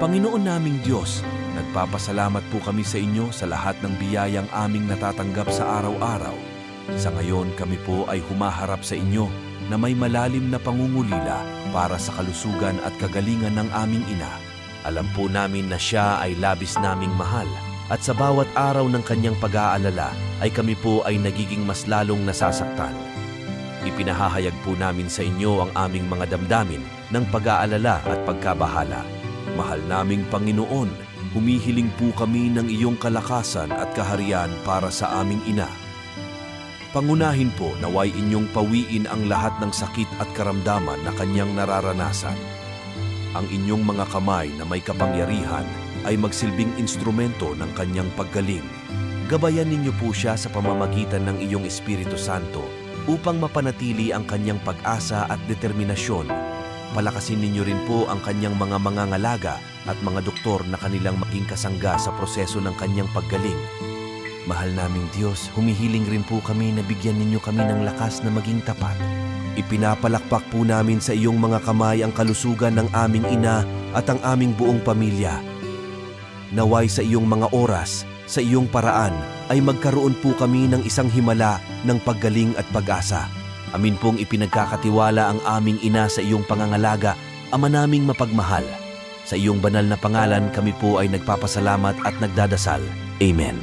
Panginoon naming Diyos, nagpapasalamat po kami sa inyo sa lahat ng biyayang aming natatanggap sa araw-araw. Sa ngayon kami po ay humaharap sa inyo na may malalim na pangungulila para sa kalusugan at kagalingan ng aming ina. Alam po namin na siya ay labis naming mahal at sa bawat araw ng kanyang pag-aalala ay kami po ay nagiging mas lalong nasasaktan. Ipinahahayag po namin sa inyo ang aming mga damdamin ng pag-aalala at pagkabahala. Mahal naming Panginoon, humihiling po kami ng iyong kalakasan at kaharian para sa aming ina. Pangunahin po naway inyong pawiin ang lahat ng sakit at karamdaman na kanyang nararanasan. Ang inyong mga kamay na may kapangyarihan ay magsilbing instrumento ng kanyang paggaling. Gabayan ninyo po siya sa pamamagitan ng iyong Espiritu Santo upang mapanatili ang kanyang pag-asa at determinasyon. Palakasin ninyo rin po ang kanyang mga mangangalaga at mga doktor na kanilang maging kasangga sa proseso ng kanyang paggaling. Mahal naming Diyos, humihiling rin po kami na bigyan ninyo kami ng lakas na maging tapat. Ipinapalakpak po namin sa iyong mga kamay ang kalusugan ng aming ina at ang aming buong pamilya. Naway sa iyong mga oras, sa iyong paraan, ay magkaroon po kami ng isang himala ng paggaling at pag-asa. Amin pong ipinagkakatiwala ang aming ina sa iyong pangangalaga, Ama naming mapagmahal. Sa iyong banal na pangalan kami po ay nagpapasalamat at nagdadasal. Amen.